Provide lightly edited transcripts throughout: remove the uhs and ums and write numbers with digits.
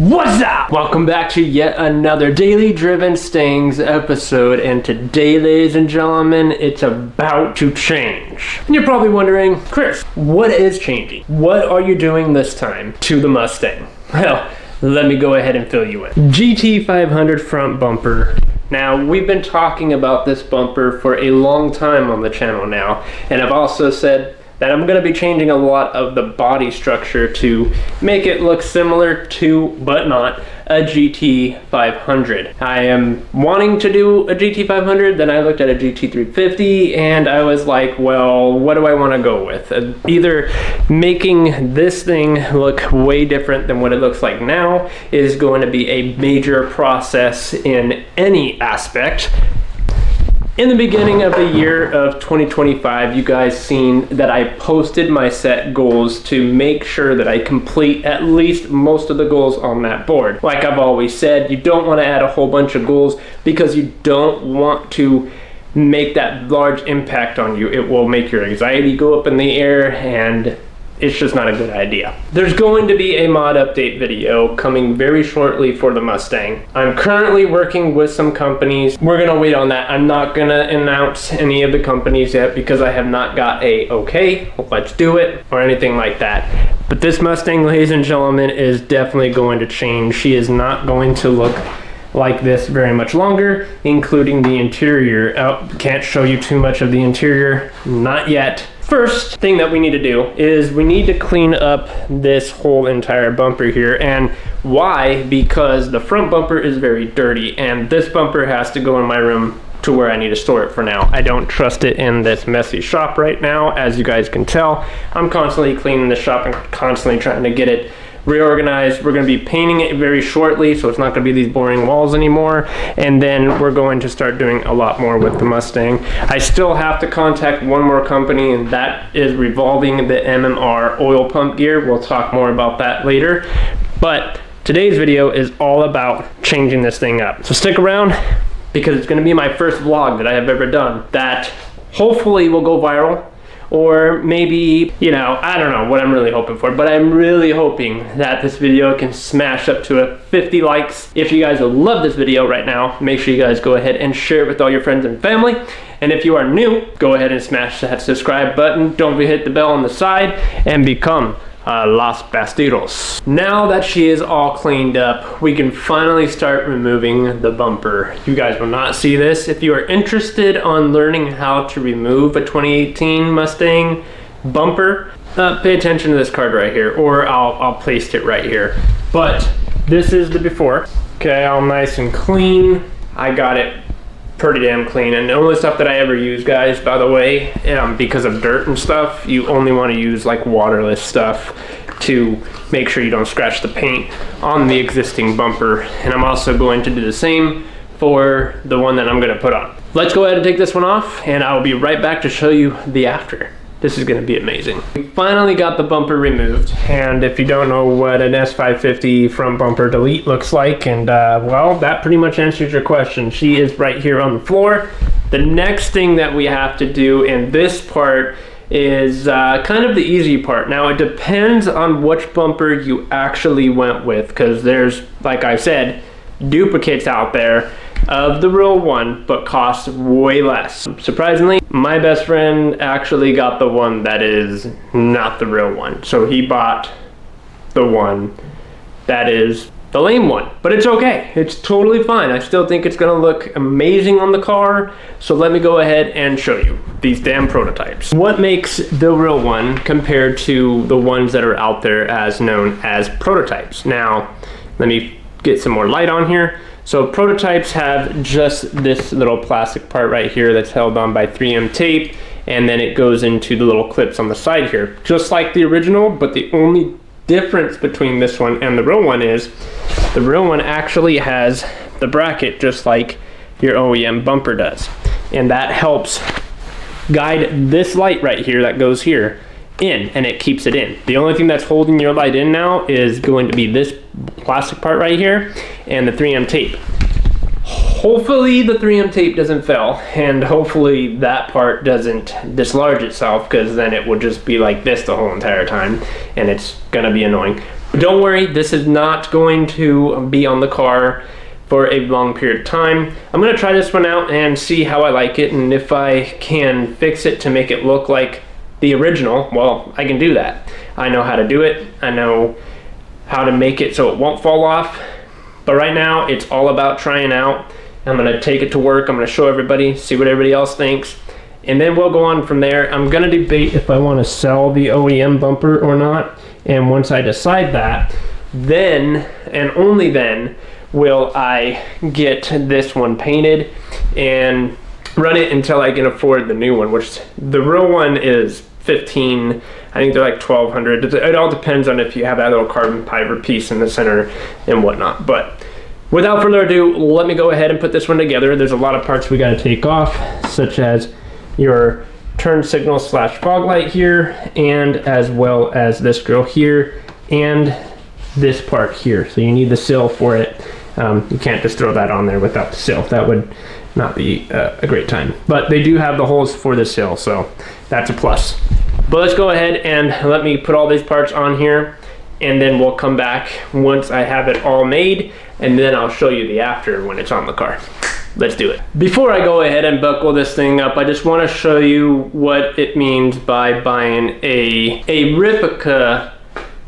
What's up? Welcome back to yet another Daily Driven Stings episode, and today, ladies and gentlemen, it's about to change. And you're probably wondering, Chris, what is changing? What are you doing this time to the Mustang? Well, let me go ahead and fill you in. GT500 front bumper. Now, we've been talking about this bumper for a long time on the channel now, and I've also said that I'm going to be changing a lot of the body structure to make it look similar to, but not, a GT500. I am wanting to do a GT500, then I looked at a GT350 and I was like, well, what do I want to go with? Either making this thing look way different than what it looks like now is going to be a major process in any aspect. In the beginning of the year of 2025, you guys seen that I posted my set goals to make sure that I complete at least most of the goals on that board. Like I've always said, you don't want to add a whole bunch of goals because you don't want to make that large impact on you. It will make your anxiety go up in the air, and it's just not a good idea. There's going to be a mod update video coming very shortly for the Mustang. I'm currently working with some companies. We're gonna wait on that. I'm not gonna announce any of the companies yet because I have not got a okay, let's do it, or anything like that. But this Mustang, ladies and gentlemen, is definitely going to change. She is not going to look like this very much longer, including the interior. Can't show you too much of the interior, not yet. First thing that we need to do is we need to clean up this whole entire bumper here. And why? Because the front bumper is very dirty, and this bumper has to go in my room to where I need to store it for now. I don't trust it in this messy shop right now. As you guys can tell, I'm constantly cleaning the shop and constantly trying to get it reorganized. We're going to be painting it very shortly, so it's not going to be these boring walls anymore, and then we're going to start doing a lot more with the Mustang. I still have to contact one more company, and that is revolving the MMR oil pump gear. We'll talk more about that later, but today's video is all about changing this thing up. So stick around, because it's going to be my first vlog that I have ever done that hopefully will go viral. Or maybe, you know, I don't know what I'm really hoping for, but I'm really hoping that this video can smash up to a 50 likes. If you guys will love this video right now, make sure you guys go ahead and share it with all your friends and family. And if you are new, go ahead and smash that subscribe button. Don't forget to hit the bell on the side and become Los Bastidos. Now that she is all cleaned up, we can finally start removing the bumper. You guys will not see this. If you are interested on learning how to remove a 2018 Mustang bumper, pay attention to this card right here, or I'll place it right here. But this is the before. Okay, all nice and clean. I got it pretty damn clean, and the only stuff that I ever use, guys, by the way, because of dirt and stuff, you only want to use like waterless stuff to make sure you don't scratch the paint on the existing bumper. And I'm also going to do the same for the one that I'm going to put on. Let's go ahead and take this one off, and I'll be right back to show you the after. This is going to be amazing. We finally got the bumper removed, and if you don't know what an S550 front bumper delete looks like, and well, that pretty much answers your question. She is right here on the floor. The next thing that we have to do in this part is kind of the easy part. Now, it depends on which bumper you actually went with, because there's, like I said, duplicates out there of the real one, but cost way less. Surprisingly, my best friend actually got the one that is not the real one. So he bought the one that is the lame one, but it's okay. It's totally fine. I still think it's gonna look amazing on the car. So let me go ahead and show you these damn prototypes. What makes the real one compared to the ones that are out there as known as prototypes? Now, let me get some more light on here. So prototypes have just this little plastic part right here that's held on by 3M tape, and then it goes into the little clips on the side here, just like the original. But the only difference between this one and the real one is the real one actually has the bracket just like your OEM bumper does, and that helps guide this light right here that goes here in, and it keeps it in. The only thing that's holding your light in now is going to be this plastic part right here and the 3M tape. Hopefully the 3M tape doesn't fail, and hopefully that part doesn't dislodge itself, because then it will just be like this the whole entire time, and it's gonna be annoying. Don't worry, this is not going to be on the car for a long period of time. I'm gonna try this one out and see how I like it, and if I can fix it to make it look like the original, well, I can do that. I know how to do it. I know how to make it so it won't fall off. But right now, it's all about trying out. I'm gonna take it to work. I'm gonna show everybody, see what everybody else thinks, and then we'll go on from there. I'm gonna debate if I wanna sell the OEM bumper or not. And once I decide that, then, and only then, will I get this one painted and run it until I can afford the new one, which the real one is 15. I think they're like 1,200. It all depends on if you have that little carbon fiber piece in the center and whatnot. But without further ado, let me go ahead and put this one together. There's a lot of parts we got to take off, such as your turn signal / fog light here, and as well as this grill here and this part here. So you need the sill for it. You can't just throw that on there without the sill. That would not be a great time. But they do have the holes for the sill, so that's a plus. But let's go ahead and let me put all these parts on here, and then we'll come back once I have it all made, and then I'll show you the after when it's on the car. Let's do it. Before I go ahead and buckle this thing up, I just want to show you what it means by buying a replica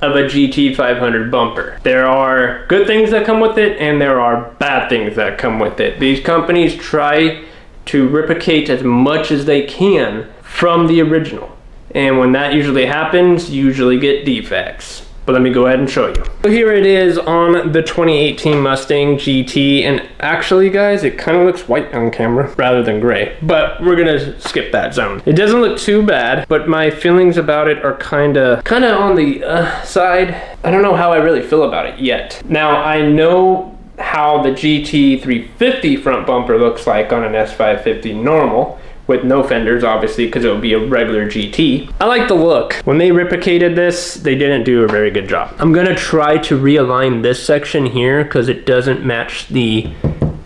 of a GT500 bumper. There are good things that come with it, and there are bad things that come with it. These companies try to replicate as much as they can from the original. And when that usually happens, you usually get defects. But let me go ahead and show you. So here it is on the 2018 Mustang GT, and actually guys, it kind of looks white on camera rather than gray, but we're gonna skip that zone. It doesn't look too bad, but my feelings about it are kind of on the side. I don't know how I really feel about it yet. Now I know how the Gt350 front bumper looks like on an S550 normal, with no fenders, obviously, because it would be a regular GT. I like the look. When they replicated this, they didn't do a very good job. I'm gonna try to realign this section here because it doesn't match the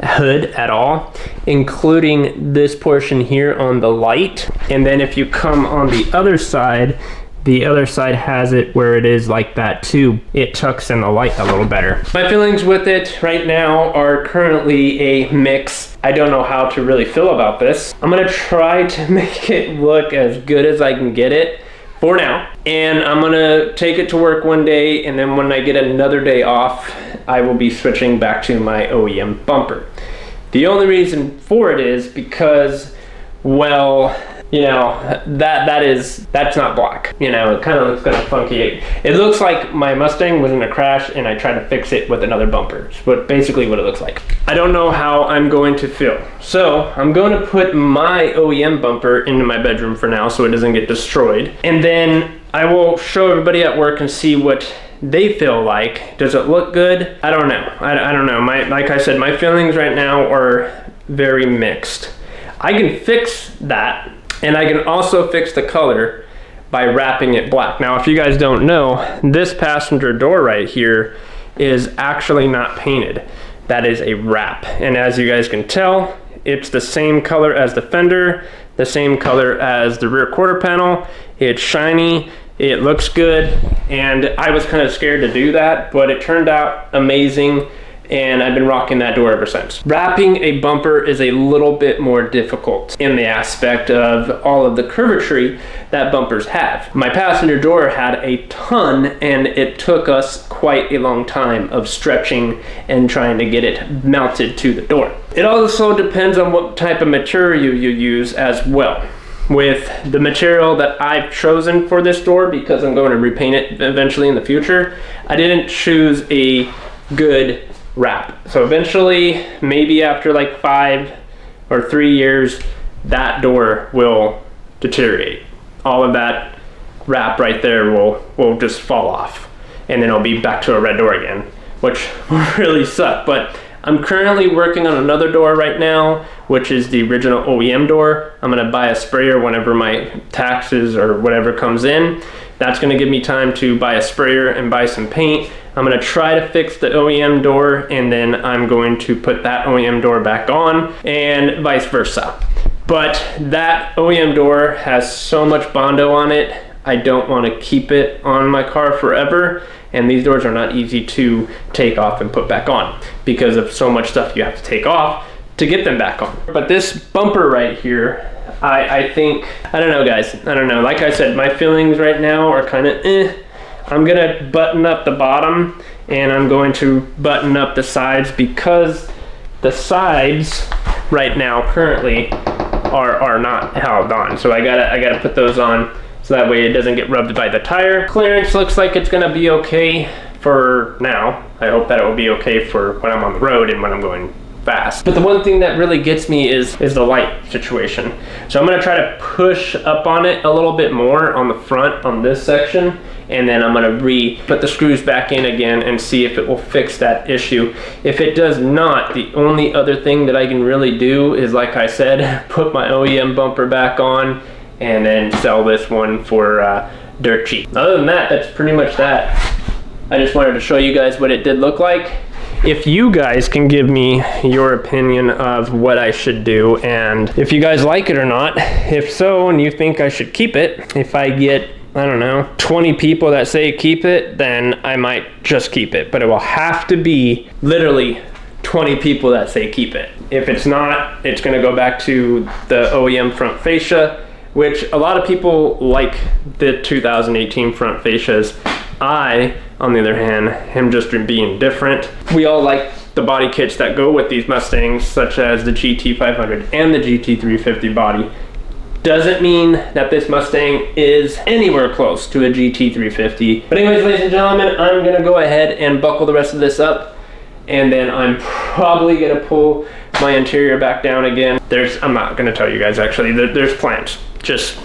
hood at all, including this portion here on the light. And then if you come on the other side has it where it is like that too. It tucks in the light a little better. My feelings with it right now are currently a mix. I don't know how to really feel about this. I'm gonna try to make it look as good as I can get it for now. And I'm gonna take it to work one day, and then when I get another day off, I will be switching back to my OEM bumper. The only reason for it is because, well, you know, that's not black. You know, it kind of looks kind of funky. It looks like my Mustang was in a crash and I tried to fix it with another bumper. But basically what it looks like. I don't know how I'm going to feel. So I'm going to put my OEM bumper into my bedroom for now so it doesn't get destroyed. And then I will show everybody at work and see what they feel like. Does it look good? I don't know. I don't know. Like I said, my feelings right now are very mixed. I can fix that. And I can also fix the color by wrapping it black. Now, if you guys don't know, this passenger door right here is actually not painted. That is a wrap. And as you guys can tell, it's the same color as the fender, the same color as the rear quarter panel. It's shiny, it looks good, and I was kind of scared to do that, but it turned out amazing. And I've been rocking that door ever since. Wrapping a bumper is a little bit more difficult in the aspect of all of the curvatry that bumpers have. My passenger door had a ton, and it took us quite a long time of stretching and trying to get it mounted to the door. It also depends on what type of material you use as well. With the material that I've chosen for this door, because I'm going to repaint it eventually in the future, I didn't choose a good wrap. So eventually, maybe after like 5 or 3 years, that door will deteriorate. All of that wrap right there will just fall off, and then it'll be back to a red door again, which will really suck. But I'm currently working on another door right now, which is the original OEM door. I'm gonna buy a sprayer whenever my taxes or whatever comes in. That's gonna give me time to buy a sprayer and buy some paint. I'm gonna try to fix the OEM door, and then I'm going to put that OEM door back on, and vice versa. But that OEM door has so much Bondo on it, I don't want to keep it on my car forever, and these doors are not easy to take off and put back on because of so much stuff you have to take off to get them back on. But this bumper right here, I think, I don't know guys, I don't know. Like I said, my feelings right now are kind of I'm gonna button up the bottom and I'm going to button up the sides because the sides right now currently are not held on. So I gotta put those on so that way it doesn't get rubbed by the tire. Clearance looks like it's gonna be okay for now. I hope that it will be okay for when I'm on the road and when I'm going fast. But the one thing that really gets me is the light situation. So I'm gonna try to push up on it a little bit more on the front on this section, and then I'm gonna put the screws back in again and see if it will fix that issue. If it does not, the only other thing that I can really do is, like I said, put my OEM bumper back on and then sell this one for dirt cheap. Other than that, that's pretty much that. I just wanted to show you guys what it did look like. If you guys can give me your opinion of what I should do and if you guys like it or not. If so, and you think I should keep it, if I get, I don't know, 20 people that say keep it, then I might just keep it. But it will have to be literally 20 people that say keep it. If it's not, it's gonna go back to the OEM front fascia, which a lot of people like the 2018 front fascias. I, on the other hand, am just being different. We all like the body kits that go with these Mustangs, such as the GT500 and the GT350 body. Doesn't mean that this Mustang is anywhere close to a GT350. But anyways, ladies and gentlemen, I'm gonna go ahead and buckle the rest of this up, and then I'm probably gonna pull my interior back down again. I'm not gonna tell you guys actually, there's plans. Just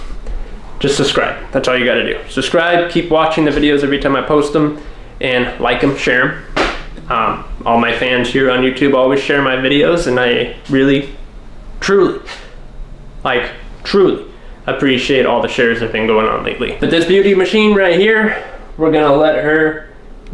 subscribe. That's all you gotta do. Subscribe, keep watching the videos every time I post them, and like them, share them. All my fans here on YouTube always share my videos, and I really, truly appreciate all the shares that have been going on lately. But this beauty machine right here, we're gonna let her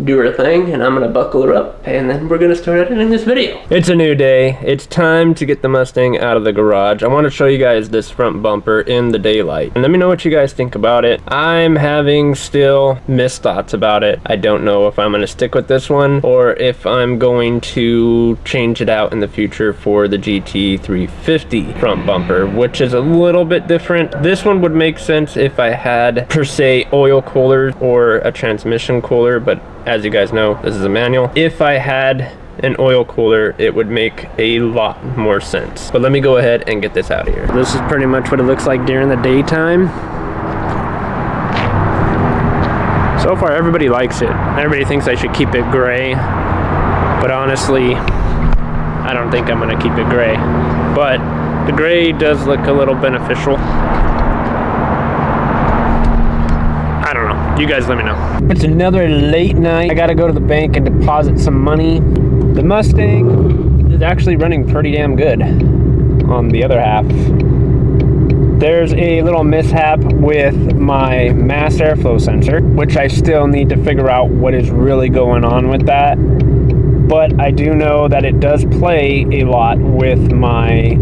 do her thing, and I'm gonna buckle her up, and then we're gonna start editing this video. It's a new day. It's time to get the Mustang out of the garage. I want to show you guys this front bumper in the daylight, and let me know what you guys think about it. I'm having still mixed thoughts about it. I don't know if I'm gonna stick with this one or if I'm going to change it out in the future for the GT350 front bumper, which is a little bit different. This one would make sense if I had per se oil coolers or a transmission cooler, but as you guys know, this is a manual. If I had an oil cooler, it would make a lot more sense. But let me go ahead and get this out of here. This is pretty much what it looks like during the daytime. So far, everybody likes it. Everybody thinks I should keep it gray, but honestly, I don't think I'm gonna keep it gray. But the gray does look a little beneficial. I don't know. You guys let me know. It's another late night. I gotta go to the bank and deposit some money. The Mustang is actually running pretty damn good on the other half. There's a little mishap with my mass airflow sensor, which I still need to figure out what is really going on with that. But I do know that it does play a lot with my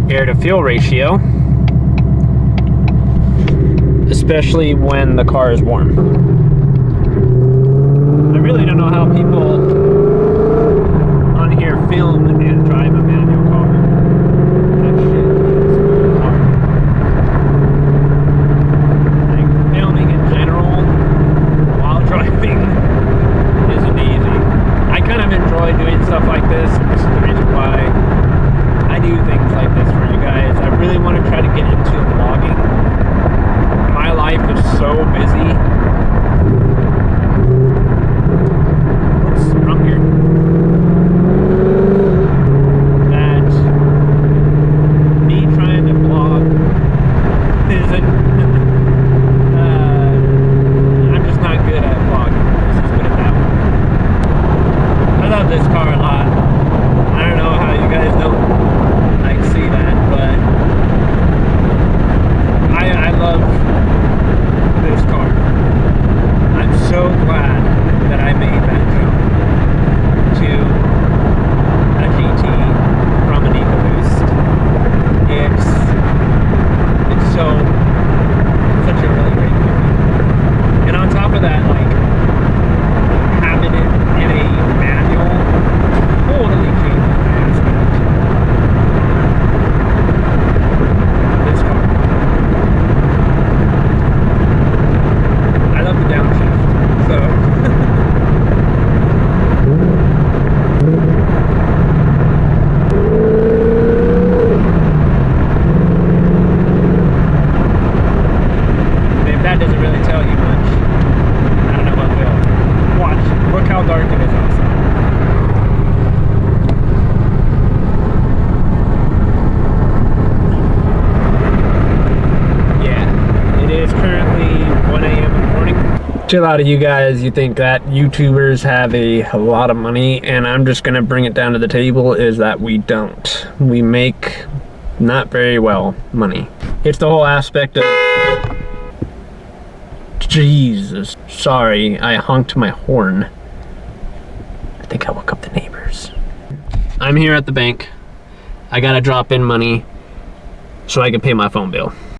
air to fuel ratio, especially when the car is warm. I really don't know how people on here film and drive a manual car. That shit is hard. Like, filming in general while driving isn't easy. I kind of enjoy doing stuff like this. This is the reason why I do things like this for you guys. I really want to try to get into vlogging. My life is so busy. What's wrong here? That me trying to vlog isn't. I'm just not good at vlogging. Let's just put it that way. I love this car a lot. I don't know how you guys don't like see that, but I love this car. I'm so glad that I made that jump to a GT from an EcoBoost. It's such a really great car. To a lot of you guys, you think that YouTubers have a lot of money, and I'm just gonna bring it down to the table is that we don't. We make not very well money. It's the whole aspect of... Jesus. Sorry, I honked my horn. I think I woke up the neighbors. I'm here at the bank. I gotta drop in money so I can pay my phone bill.